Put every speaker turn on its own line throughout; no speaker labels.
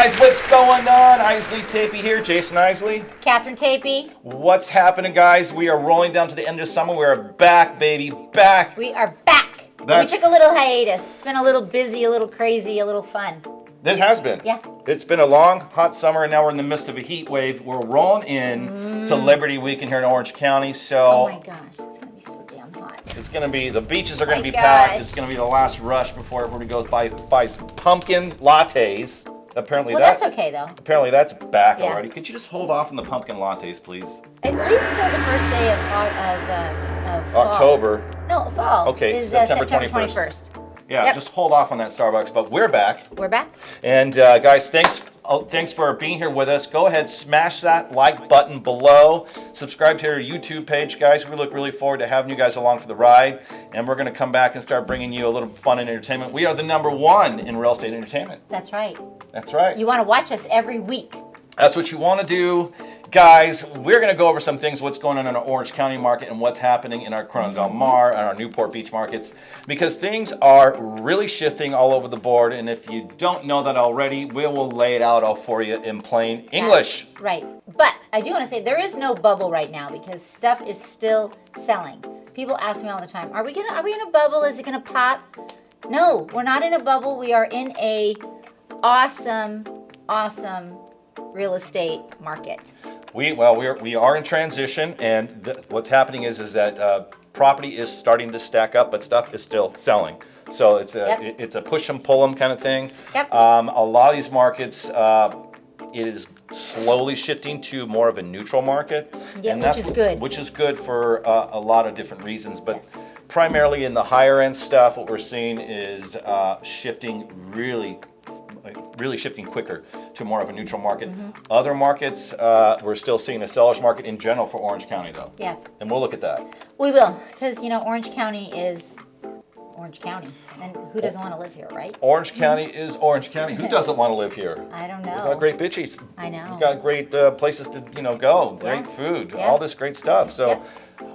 guys, what's going on? IsleyTapie here, Jason Isley.
Catherine Tapie.
What's happening, guys? We are rolling down to the end of summer. We are back, baby, back.
We are back. We took a little hiatus. It's been a little busy, a little crazy, a little fun.
It has been.
Yeah.
It's been a long, hot summer, and now we're in the midst of a heat wave. We're rolling in to Liberty Weekend here in Orange County. So,
oh my gosh, it's going to be so damn hot.
It's going to be, the beaches are going to be
gosh.
packed. It's going to be the last rush before everybody goes buys pumpkin lattes. Apparently
that's okay though.
Apparently that's back
Yeah.
already. Could you just hold off on the pumpkin lattes, please?
At least till the first day of fall.
October.
No, fall.
Okay,
is
September
21st.
Yeah,
Yep.
just hold off on that Starbucks, but we're back.
We're back.
And guys, thanks for being here with us. Go ahead, smash that like button below. Subscribe to our YouTube page, guys. We look really forward to having you guys along for the ride. And we're going to come back and start bringing you a little fun and entertainment. We are the #1 in real estate entertainment.
That's right.
That's right.
You want to watch us every week.
That's what you want to do. Guys, we're going to go over some things, what's going on in our Orange County market and what's happening in our Corona Del Mar and our Newport Beach markets, because things are really shifting all over the board. And if you don't know that already, we will lay it out all for you in plain English.
That's right. But I do want to say there is no bubble right now because stuff is still selling. People ask me all the time, are we in a bubble? Is it going to pop? No, we're not in a bubble. We are in a awesome real estate market.
We are in transition, and what's happening is that property is starting to stack up, but stuff is still selling. So it's a push and pull 'em kind of thing.
Yep.
A lot of these markets, it is slowly shifting to more of a neutral market.
Yeah,
and
which is good.
Which is good for a lot of different reasons, but
Yes.
primarily in the higher end stuff, what we're seeing is shifting really shifting quicker to more of a neutral market. Other markets, we're still seeing a seller's market in general for Orange County, though.
Yeah.
And we'll look at that.
We will, because Orange County is Orange County, and who doesn't want to live here, right?
Orange County is Orange County. Who doesn't want to live here?
I don't
We
know.
got great beaches.
I know.
We got great places to go. Great
Yeah.
food.
Yeah.
All this great stuff. So.
Yep.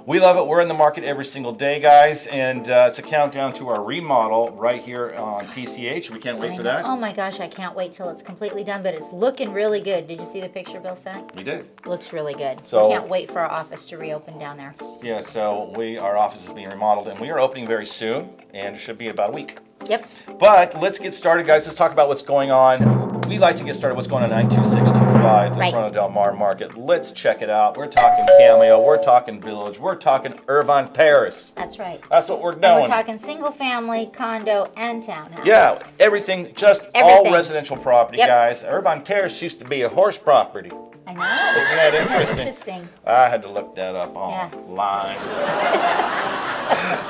We love it. We're in the market every single day, guys, and it's a countdown to our remodel right here on PCH. We can't wait
I
for
know.
that.
Oh my gosh, I can't wait till it's completely done, but it's looking really good. Did you see the picture Bill sent?
We did.
Looks really good.
So-
We can't wait for our office to reopen down there.
Yeah, so our office is being remodeled, and we are opening very soon, and it should be about a week.
Yep.
But let's get started, guys. Let's talk about what's going on. We like to get started what's going on 92625, the
Right.
Corona Del Mar market. Let's check it out. We're talking Cameo. We're talking Village. We're talking Irvine Paris.
That's right.
That's what we're
And
doing.
we're talking single family, condo, and townhouse.
Yeah, everything, just
Everything.
all residential property,
Yep.
guys. Irvine Terrace used to be a horse property.
I know.
Isn't that interesting?
Interesting.
I had to look that up
Yeah.
online.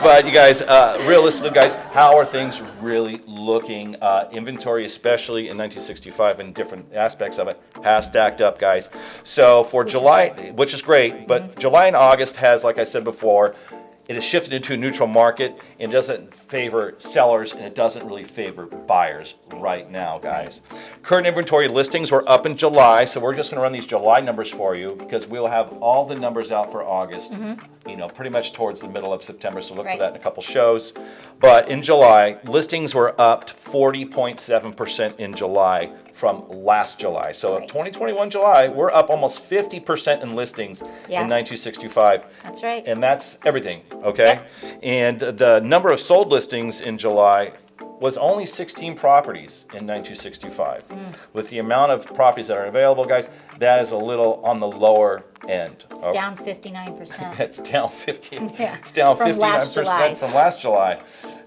But you guys, realistically, guys, how are things really looking? Inventory, especially in 1965 and different aspects of it, has stacked up, guys. So for July, which is great, but July and August has, like I said before, it has shifted into a neutral market. It doesn't favor sellers, and it doesn't really favor buyers right now, guys. Current inventory listings were up in July, so we're just going to run these July numbers for you because we'll have all the numbers out for August, pretty much towards the middle of September, so look for
Right.
that in a couple shows. But in July, listings were up 40.7% in July from last July. So
Right.
2021 July, we're up almost 50% in listings
Yeah.
in 9265.
That's right.
And that's everything, okay? And the number of sold listings in July was only 16 properties in 9265. With the amount of properties that are available, guys, that is a little on the lower end.
It's down 59%.
It's down 50.
Yeah,
It's down
from
59%
last July.
from last July.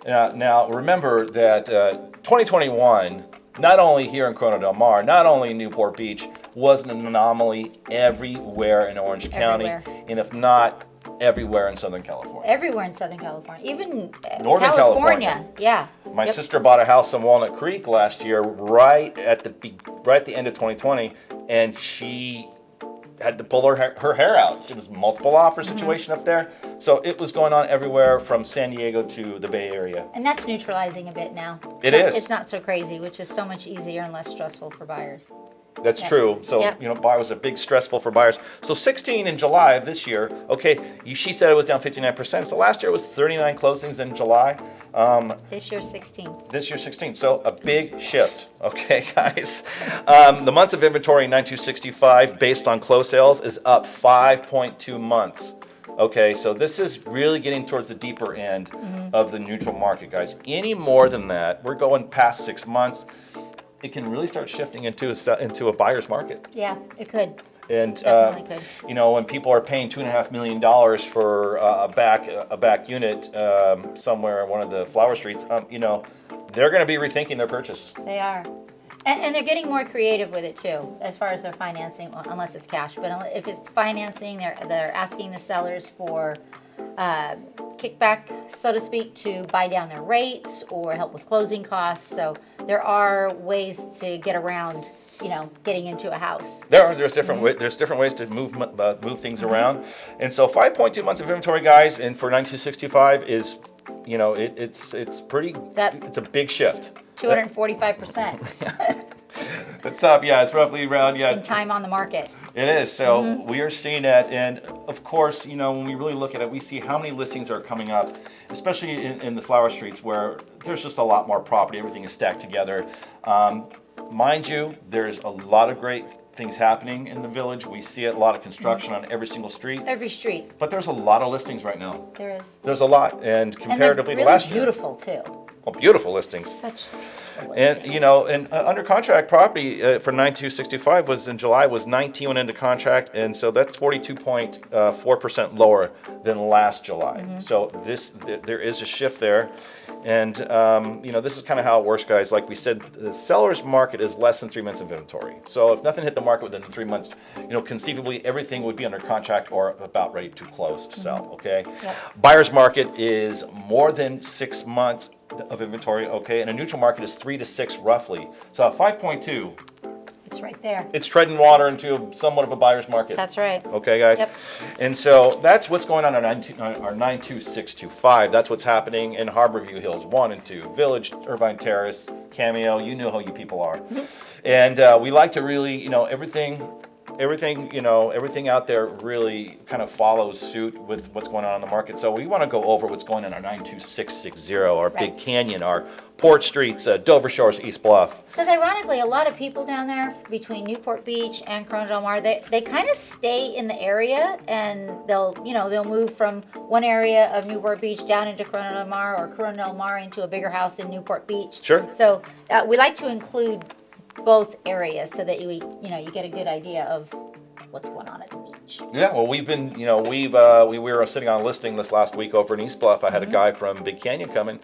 Now remember that 2021, not only here in Corona Del Mar, not only in Newport Beach, was an anomaly everywhere in Orange County,
Everywhere.
and if not, everywhere in Southern California.
Everywhere in Southern California, even
Northern California.
Yeah.
My
Yep.
sister bought a house in Walnut Creek last year, right at the end of 2020, and she had to pull her hair out. It was a multiple offer situation up there. So it was going on everywhere from San Diego to the Bay Area.
And that's neutralizing a bit now.
It is.
It's not so crazy, which is so much easier and less stressful for buyers.
That's true. So, buy was a big stressful for buyers. So 16 in July of this year, okay, she said it was down 59%. So last year was 39 closings in July.
This year, 16.
This year, 16. So a big shift, okay, guys? The months of inventory in 9265 based on close sales is up 5.2 months. Okay, so this is really getting towards the deeper end of the neutral market, guys. Any more than that, we're going past 6 months. It can really start shifting into a buyer's market.
Yeah, it could.
And
Definitely could.
when people are paying $2.5 million for a back unit somewhere in one of the flower streets, they're going to be rethinking their purchase.
They are. And they're getting more creative with it too, as far as their financing, unless it's cash. But if it's financing, they're asking the sellers for kickback, so to speak, to buy down their rates or help with closing costs. So there are ways to get around, getting into a house.
There's different ways to move things around, and so 5.2 months of inventory, guys, and for 1965 is, it's pretty. It's a big shift.
245%.
That's up. Yeah, it's roughly around
in time on the market.
It is. So we are seeing that. And of course, when we really look at it, we see how many listings are coming up, especially in the flower streets where there's just a lot more property. Everything is stacked together. Mind you, there's a lot of great things happening in the village. We see a lot of construction on every single street.
Every street.
But there's a lot of listings right now.
There is.
There's a lot. And comparatively
and they're
to last
really
year.
beautiful too.
Well, beautiful listings.
Such
And under contract property for 9265 was in July was 19 went into contract, and so that's 42.4% lower than last July. So there is a shift there, and this is kind of how it works, guys. Like we said, the seller's market is less than 3 months of inventory. So if nothing hit the market within 3 months, conceivably everything would be under contract or about ready to close sell. Okay, buyer's market is more than 6 months of inventory, okay, and a neutral market is 3 to 6 roughly. So 5.2,
it's right there.
it's treading water into somewhat of a buyer's market.
That's right.
Okay, guys.
Yep.
And so that's what's going on our 92625. That's what's happening in Harborview Hills 1 and 2, Village, Irvine Terrace, Cameo. You know how you people are. And we like to really, everything out there really kind of follows suit with what's going on in the market. So we want to go over what's going on in our 92660, our Big Canyon, our Port Streets, Dover Shores, East Bluff.
Because ironically, a lot of people down there between Newport Beach and Corona del Mar, they kind of stay in the area, and they'll move from one area of Newport Beach down into Corona del Mar, or Corona del Mar into a bigger house in Newport Beach.
Sure.
So we like to include both areas so that you get a good idea of what's going on at the beach.
Yeah, well, we've been, we were sitting on a listing this last week over in East Bluff. I had a guy from Big Canyon coming,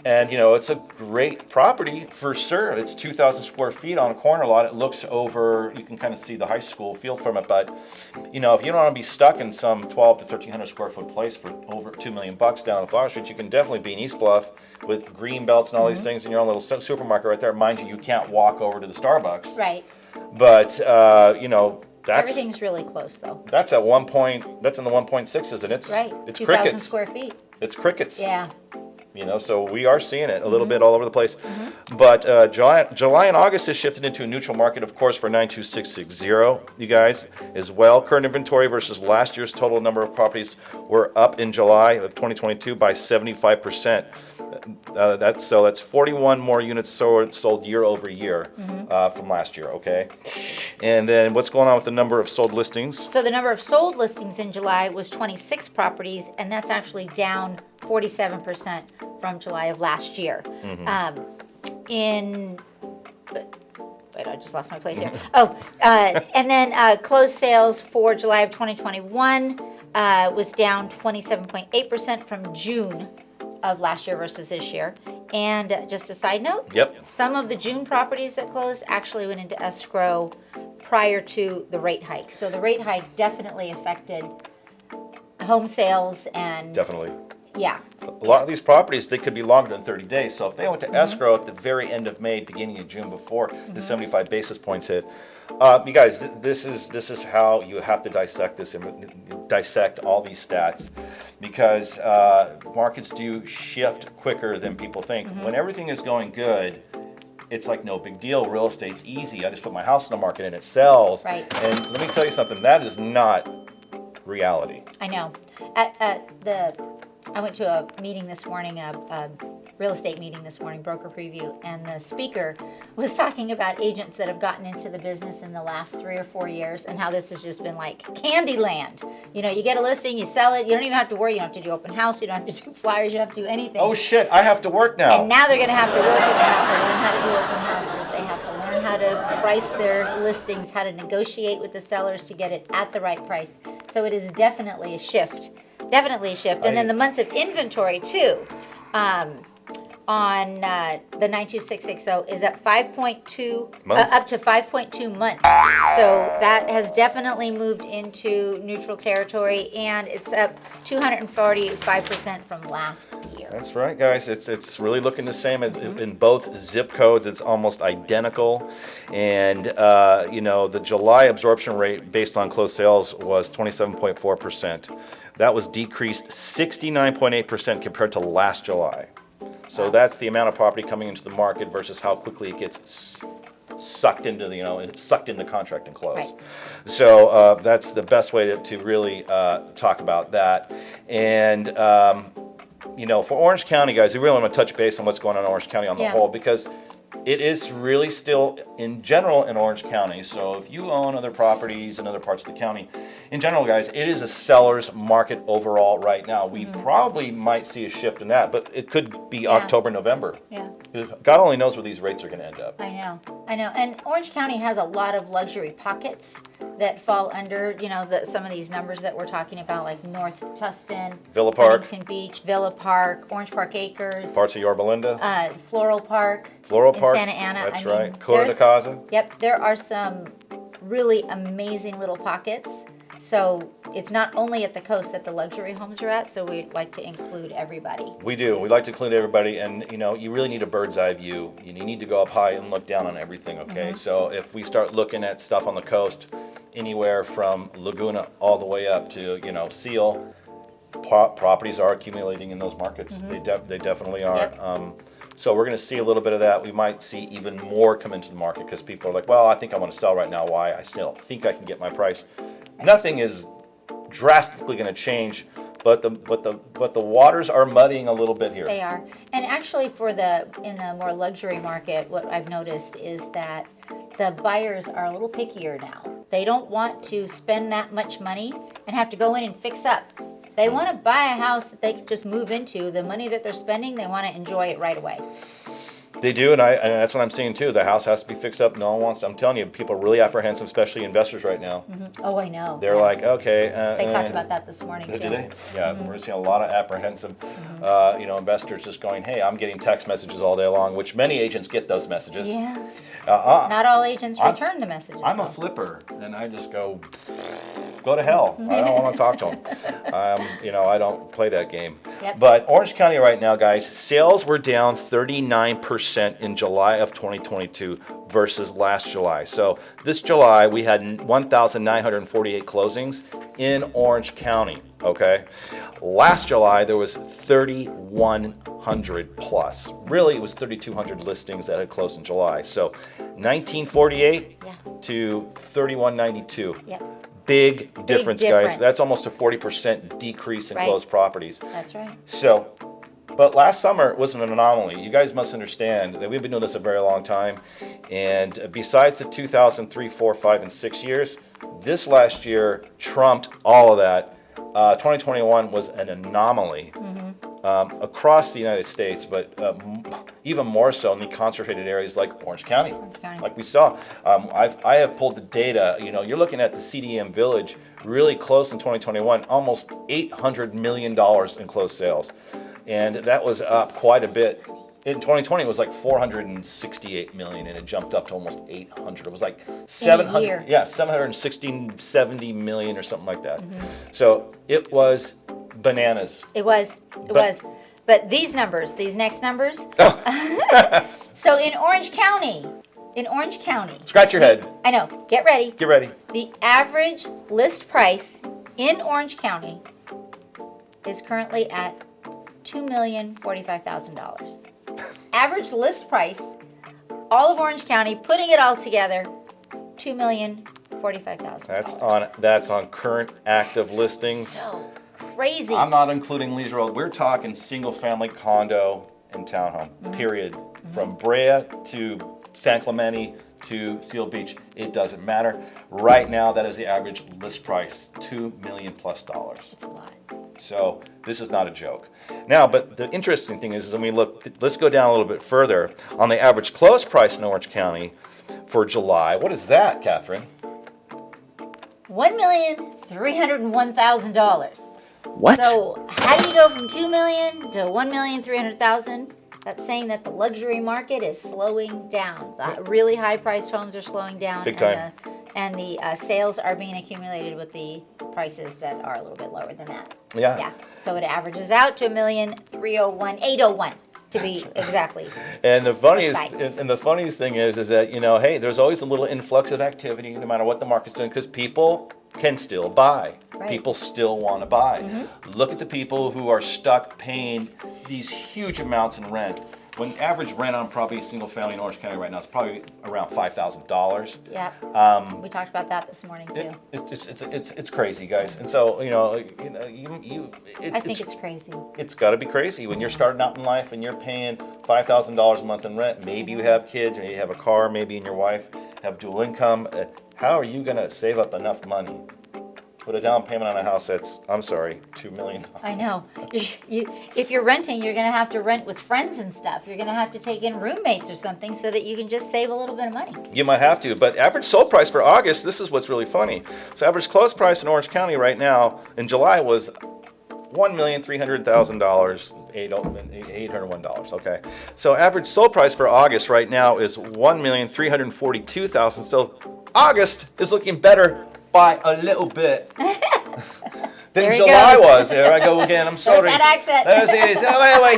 and it's a great property for sure. It's 2,000 square feet on a corner lot. It looks over, you can kind of see the high school field from it, but if you don't want to be stuck in some 12 to 1,300 square foot place for over $2 million down on Flower Street, you can definitely be in East Bluff with green belts and all these things in your own little supermarket right there. Mind you can't walk over to the Starbucks.
Right.
But,
everything's really close though.
That's at 1 point. That's in the 1.6s, and it's
right.
It's
2,000
crickets.
square feet.
It's crickets.
Yeah.
So we are seeing it a little bit all over the place. But July and August has shifted into a neutral market, of course, for 92660, you guys, as well. Current inventory versus last year's total number of properties were up in July of 2022 by 75%. That's 41 more units sold year over year from last year, okay? And then what's going on with the number of sold listings?
So the number of sold listings in July was 26 properties, and that's actually down 47% from July of last year. Wait, I just lost my place here. And then closed sales for July of 2021 was down 27.8% from June of last year versus this year. And just a side note, some of the June properties that closed actually went into escrow prior to the rate hike. So the rate hike definitely affected home sales and Yeah.
A lot of these properties, they could be longer than 30 days. So if they went to escrow at the very end of May, beginning of June, before the 75 basis points hit, you guys, this is how you have to dissect this and dissect all these stats, because markets do shift quicker than people think. When everything is going good, it's like no big deal. Real estate's easy. I just put my house in the market and it sells.
Right.
And let me tell you something, that is not reality.
I know. I went to a meeting this morning, a real estate meeting this morning, broker preview, and the speaker was talking about agents that have gotten into the business in the last 3 or 4 years, and how this has just been like candy land. You know, you get a listing, you sell it, you don't even have to worry, you don't have to do open house, you don't have to do flyers, you don't have to do anything.
Oh shit, I have to work now.
And now they're going to have to work, and they have to learn how to do open houses. They have to learn how to price their listings, how to negotiate with the sellers to get it at the right price. So it is definitely a shift. Definitely a shift. And then the months of inventory too, on the 92660 is at 5.2
Months?
up to 5.2 months. So that has definitely moved into neutral territory, and it's up 245% from last year.
That's right, guys. It's really looking the same in both zip codes. It's almost identical, and the July absorption rate based on closed sales was 27.4%. That was decreased 69.8% compared to last July. So that's the amount of property coming into the market versus how quickly it gets sucked into sucked into contract and close.
Right.
So that's the best way to really talk about that. And for Orange County, guys, we really want to touch base on what's going on in Orange County on the whole, because it is really still, in general, in Orange County. So if you own other properties in other parts of the county, in general, guys, it is a seller's market overall right now. We probably might see a shift in that, but it could be October, November.
Yeah.
God only knows where these rates are going to end up.
I know. And Orange County has a lot of luxury pockets that fall under, some of these numbers that we're talking about, like North Tustin,
Villa Park,
Huntington Beach, Villa Park, Orange Park Acres,
parts of Yorba Linda,
Floral Park,
Floral
in
Park,
Santa Ana.
That's right. Cura de Casa.
Yep, there are some really amazing little pockets. So it's not only at the coast that the luxury homes are at, so we'd like to include everybody.
We do. We like to include everybody, and you really need a bird's eye view. You need to go up high and look down on everything, okay? So if we start looking at stuff on the coast, anywhere from Laguna all the way up to, Seal, properties are accumulating in those markets. They definitely are.
Yep.
So we're going to see a little bit of that. We might see even more come into the market because people are like, well, I think I want to sell right now. Why? I still think I can get my price. Nothing is drastically going to change, but the waters are muddying a little bit here.
They are. And actually in the more luxury market, what I've noticed is that the buyers are a little pickier now. They don't want to spend that much money and have to go in and fix up. They want to buy a house that they can just move into. The money that they're spending, they want to enjoy it right away.
They do, and that's what I'm seeing too. The house has to be fixed up. No one wants to. I'm telling you, people are really appreciative, especially investors right now.
Oh, I know.
They're like, okay.
They talked about that this morning too.
Do they? Yeah, we're seeing a lot of apprehensive, investors just going, hey, I'm getting text messages all day long, which many agents get those messages.
Yeah. Not all agents return the messages.
I'm a flipper, and I just go to hell. I don't want to talk to them. I don't play that game.
Yep.
But Orange County right now, guys, sales were down 39% in July of 2022 versus last July. So this July, we had 1,948 closings in Orange County, okay? Last July, there was 3,100 plus. Really, it was 3,200 listings that had closed in July. So 1948 to 3,192.
Yep.
Big difference,
difference.
guys. That's almost a 40% decrease in closed properties.
That's right.
So, but last summer was an anomaly. You guys must understand that we've been doing this a very long time. And besides the 2003, 4, 5, and 6 years, this last year trumped all of that. 2021 was an anomaly across the United States, but even more so in the concentrated areas like Orange County. Like we saw. I have pulled the data. You're looking at the CDM Village really close in 2021, almost $800 million in closed sales. And that was up quite a bit. In 2020, it was like 468 million, and it jumped up to almost 800. It was like 760, 70 million or something like that. So it was bananas.
It was. It was. But these next numbers.
Oh.
So in Orange County,
Scratch your head.
I know. Get ready.
Get ready.
The average list price in Orange County is currently at $2,045,000. Average list price, all of Orange County, putting it all together, $2,045,000.
That's on current active listings.
So crazy.
I'm not including leisure. We're talking single family condo and townhome. Period. From Brea to San Clemente to Seal Beach, it doesn't matter. Right now, that is the average list price, $2 million plus.
It's a lot.
So this is not a joke. Now, but the interesting thing is when we look, let's go down a little bit further on the average close price in Orange County for July. What is that, Catherine?
$1,301,000.
What?
So how do you go from $2 million to $1,300,000? That's saying that the luxury market is slowing down. The really high-priced homes are slowing down.
Big time.
And the sales are being accumulated with the prices that are a little bit lower than that.
Yeah.
Yeah. So it averages out to $1,301,801 to be exactly.
And the funniest
precise.
and the funniest thing is that hey, there's always a little influx of activity no matter what the market's doing because people can still buy.
Right.
People still want to buy. Look at the people who are stuck paying these huge amounts in rent. When average rent on probably a single family in Orange County right now is probably around $5,000.
Yeah. We talked about that this morning too.
It's crazy, guys. And so
I think it's crazy.
It's got to be crazy when you're starting out in life and you're paying $5,000 a month in rent. Maybe you have kids, maybe you have a car, maybe you and your wife have dual income. How are you going to save up enough money? Put a down payment on a house that's, I'm sorry, $2 million.
I know. If you're renting, you're going to have to rent with friends and stuff. You're going to have to take in roommates or something so that you can just save a little bit of money.
You might have to, but average sold price for August, this is what's really funny. So average close price in Orange County right now in July was $1,300,000, $801, okay? So average sold price for August right now is $1,342,000. So August is looking better by a little bit than July was. There I go again. I'm sorry.
There's that accent.
Wait,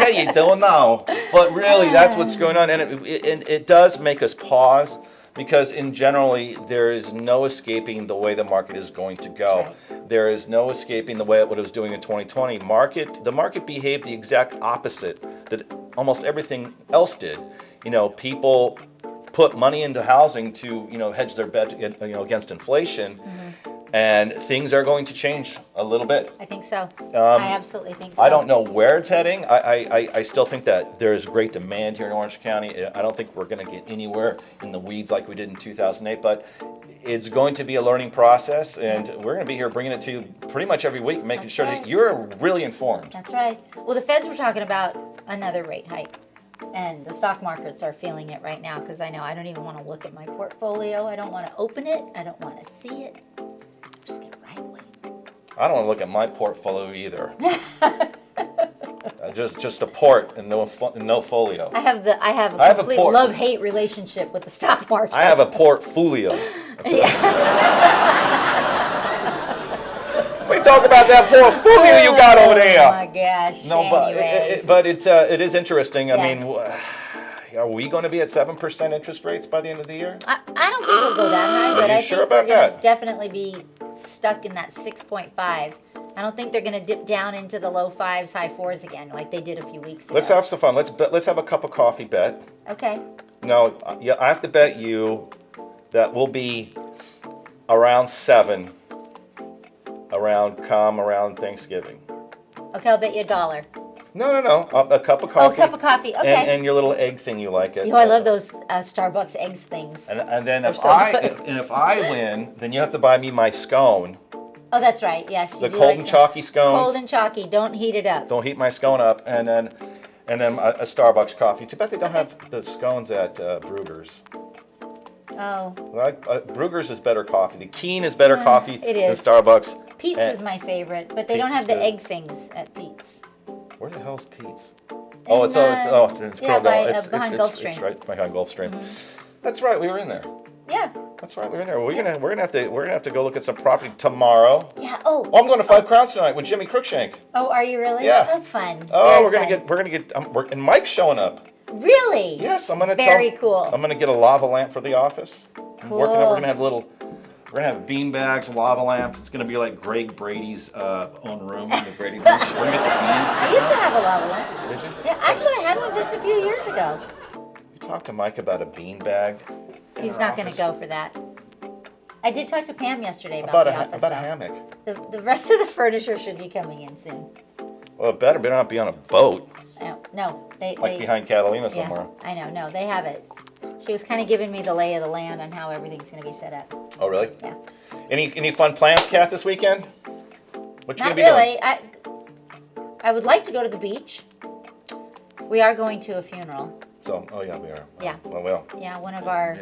how you doing now? But really, that's what's going on, and it does make us pause because, in generally, there is no escaping the way the market is going to go.
Right.
There is no escaping the way what it was doing in 2020. The market behaved the exact opposite that almost everything else did. People put money into housing to hedge their bet against inflation, and things are going to change a little bit.
I think so. I absolutely think so.
I don't know where it's heading. I still think that there is great demand here in Orange County. I don't think we're going to get anywhere in the weeds like we did in 2008, but it's going to be a learning process, and we're going to be here bringing it to you pretty much every week, making sure that you're really informed.
That's right. Well, the Feds were talking about another rate hike. And the stock markets are feeling it right now because I know I don't even want to look at my portfolio. I don't want to open it. I don't want to see it. Just get right away.
I don't want to look at my portfolio either. Just a port and no folio.
I have a complete love-hate relationship with the stock market.
I have a portfolio. We talk about that portfolio you got over there.
Oh my gosh.
No, but it is interesting. I mean, are we going to be at 7% interest rates by the end of the year?
I don't think we'll go that high, but I think we're going to definitely be stuck in that 6.5. I don't think they're going to dip down into the low 5s, high 4s again like they did a few weeks ago.
Let's have some fun. Let's have a cup of coffee bet.
Okay.
No, I have to bet you that we'll be around 7 around Thanksgiving.
Okay, I'll bet you $1.
No. A cup of coffee.
Oh, a cup of coffee. Okay.
And your little egg thing you like it.
I love those Starbucks eggs things.
And then if
good.
I win, then you have to buy me my scone.
Oh, that's right. Yes, you
The
do
cold
like
and chalky scones.
Cold and chalky. Don't heat it up.
Don't heat my scone up, and then a Starbucks coffee. Too bad they don't have the scones at Brugger's.
Oh.
Brugger's is better coffee. The Keen is better coffee
it is.
than Starbucks.
Pete's is my favorite, but they
Pete's
don't have the
good.
egg things at Pete's.
Where the hell is Pete's?
In,
It's in
behind
Pearl.
Gulfstream.
It's right behind Gulfstream. That's right. We were in there.
Yeah.
That's right. We're gonna have to go look at some property tomorrow.
Yeah. Oh.
Oh, I'm going to Five Crowns tonight with Jimmy Cruikshank.
Oh, are you really?
Yeah.
Oh, fun.
Oh,
Very
we're gonna get. And Mike's showing up.
Really?
Yes, I'm gonna.
Very cool.
I'm gonna get a lava lamp for the office.
Cool.
We're gonna have We're gonna have bean bags, lava lamps. It's gonna be like Greg Brady's own room in the Brady Bunch. We're gonna get the beans.
I used to have a lava lamp.
Did you?
Yeah, actually, I had one just a few years ago.
You talked to Mike about a bean bag.
He's not going to go for that. I did talk to Pam yesterday about the office.
About a hammock.
The rest of the furniture should be coming in soon.
Well, it better not be on a boat.
No, they
Behind Catalina
yeah,
somewhere.
I know. No, they have it. She was kind of giving me the lay of the land on how everything's going to be set up.
Oh, really?
Yeah.
Any fun plans, Kath, this weekend? What you
Not
gonna be
really.
doing?
I would like to go to the beach. We are going to a funeral.
So, oh yeah, we are.
Yeah.
Well.
Yeah, one of our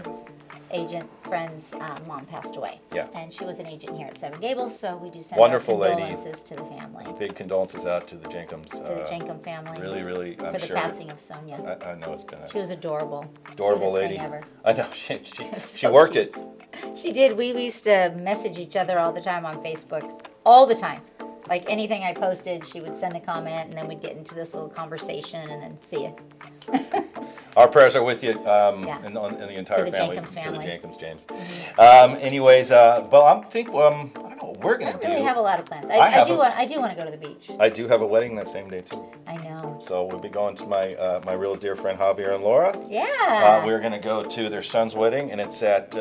agent friends' mom passed away.
Yeah.
And she was an agent here at Seven Gables, so we do send
Wonderful
our
lady.
condolences to the family.
Big condolences out to the Jenkins.
To the Jenkum family.
Really, I'm
for the
sure.
passing of Sonia.
I know it's been
She was adorable.
adorable
Cutest
lady.
thing ever.
I know she
So
worked
cute.
it.
She did. We used to message each other all the time on Facebook. All the time. Like anything I posted, she would send a comment, and then we'd get into this little conversation, and then see you.
Our prayers are with you,
Yeah.
and the entire
To the
family.
Jenkins family.
To the Jenkins, James.
Mm-hmm.
Anyways, but I don't know what we're
I
gonna
don't
do.
really have a lot of plans.
I
I do want to go to the beach.
I do have a wedding that same day too.
I know.
So we'll be going to my real dear friend Javier and Laura.
Yeah.
We're going to go to their son's wedding, and it's at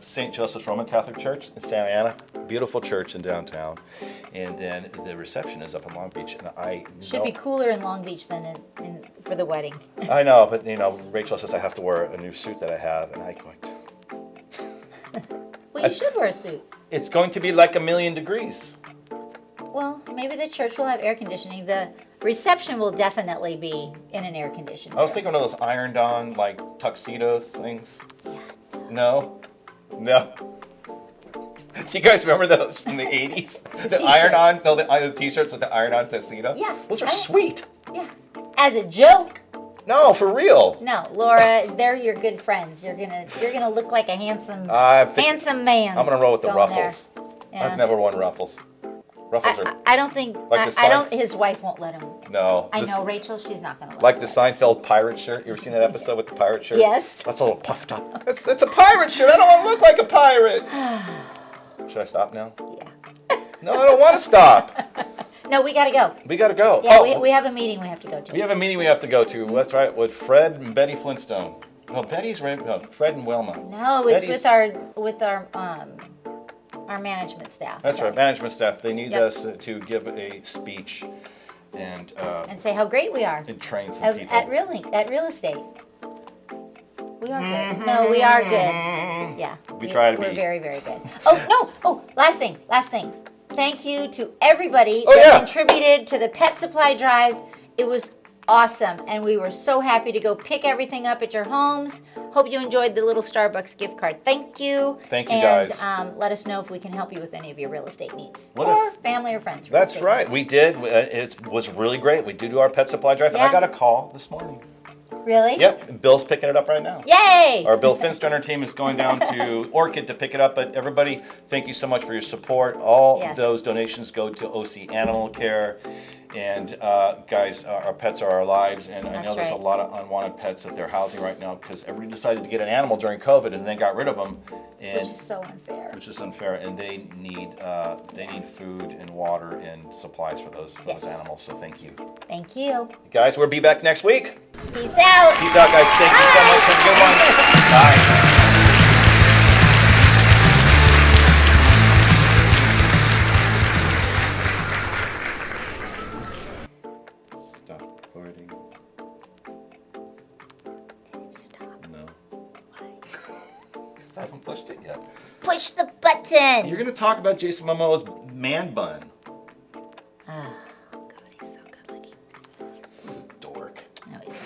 St. Joseph's Roman Catholic Church in Santa Ana. Beautiful church in downtown. And then the reception is up in Long Beach. And
Should be cooler in Long Beach than for the wedding.
I know, but Rachel says I have to wear a new suit that I have, and I go.
Well, you should wear a suit.
It's going to be like 1,000,000 degrees.
Well, maybe the church will have air conditioning. The reception will definitely be in an air conditioned
I was
room.
thinking one of those ironed-on like tuxedo things.
Yeah.
No. Do you guys remember those from the 80s? The
T-shirt.
iron-on, the t-shirts with the iron-on tuxedo?
Yeah.
Those are sweet.
Yeah. As a joke.
No, for real.
No, Laura, they're your good friends. You're gonna look like a handsome man.
I'm gonna roll with the
going there.
ruffles.
Yeah.
I've never worn ruffles. Ruffles are
I don't think
Like the
I don't. His wife won't let him.
no.
I know Rachel. She's not gonna let
Like
him
the
wear it.
Seinfeld pirate shirt. You ever seen that episode with the pirate shirt?
Yes.
That's a little puffed up. That's a pirate shirt. I don't want to look like a pirate. Should I stop now?
Yeah.
No, I don't want to stop.
No, we gotta go.
We gotta go.
Yeah, we have a meeting we have to go to.
We have a meeting we have to go to. That's right, with Fred and Betty Flintstone. No, Fred and Wilma.
No, it's
Betty's-
with our management staff.
That's
so.
right, management staff. They need
Yep.
us to give a speech and
And say how great we are
train some
at,
people.
at real estate. We are good. No, we are good. Yeah.
We try to
We're
be.
very, very good. Oh, no. Oh, last thing. Thank you to everybody
Oh,
that
yeah.
contributed to the pet supply drive. It was awesome. And we were so happy to go pick everything up at your homes. Hope you enjoyed the little Starbucks gift card. Thank you.
Thank you,
and,
guys.
Let us know if we can help you with any of your real estate needs.
What
or
if-
family or friends. real
That's
estate
right.
needs.
We did. It was really great. We do our pet supply drive. And
Yeah.
I got a call this morning.
Really?
Yep. and Bill's picking it up right now.
Yay!
Our Bill Finsterner team is going down to Orchid to pick it up. But everybody, thank you so much for your support. All
Yes.
those donations go to OC Animal Care. And guys, our pets are our lives. And I know
That's
there's a
right.
lot of unwanted pets that they're housing right now because everybody decided to get an animal during COVID and then got rid of them. And
Which is so unfair.
which is unfair, and they need food and water and supplies for those
Yes.
animals. So thank you,
Thank you.
guys. We'll be back next week.
Peace out.
Peace out, guys. Thank you so much. Have a good one. Bye. Stop recording.
Stop.
No. I haven't pushed it yet.
Push the button.
You're gonna talk about Jason Momoa's man bun.
Oh, God, he's so good looking.
Dork.
No, he's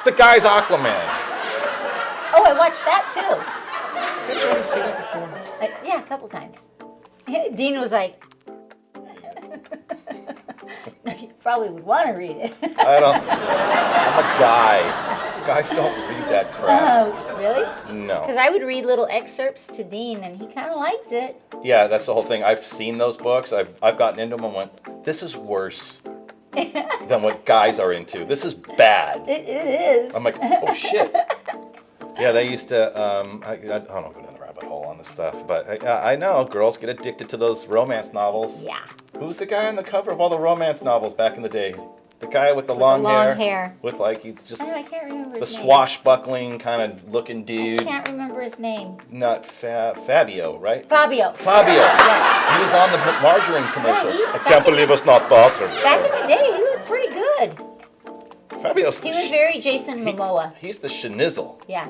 The guy's Aquaman.
Oh, I watched that too.
Did you already see that before?
Yeah, a couple times. Dean was like, no, you probably would want to read it.
I don't. I'm a guy. Guys don't read that crap.
Oh, Really?
No.
Because I would read little excerpts to Dean, and he kind of liked it.
Yeah, that's the whole thing. I've seen those books. I've gotten into them and went, this is worse than what guys are into. This is bad.
It is.
I'm like, oh shit. Yeah, they used to. I don't go down the rabbit hole on this stuff, but I know girls get addicted to those romance novels.
Yeah.
Who's the guy on the cover of all the romance novels back in the day? The guy with the
With
long
the long
hair.
hair.
With like he's just
I can't remember
the
his name.
swashbuckling kind of looking
I
dude.
can't remember his name.
Not Fabio, right?
Fabio.
Fabio.
Yes.
He was on the margarine commercial.
he-
I can't believe it's not butter.
Back in the day, he looked pretty good.
Fabio's
He was very Jason Momoa.
He's the schnizzle.
Yeah.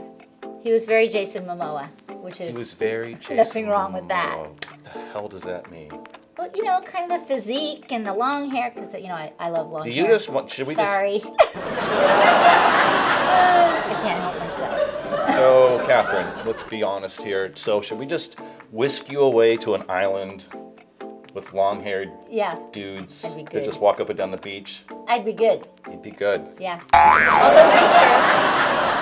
He was very Jason Momoa, which is
He was very Jason
nothing wrong with that.
Momoa. What the hell does that mean?
well, you know, kind of the physique and the long hair, because you know I love long
Do
hair.
you just want? Should we
Sorry. I can't help myself.
So, Catherine, let's be honest here. So, should we just whisk you away to an island with long-haired
Yeah,
dudes
That'd be
that
good.
just walk up and down the beach?
I'd be good.
You'd be good.
Yeah. Although pretty sure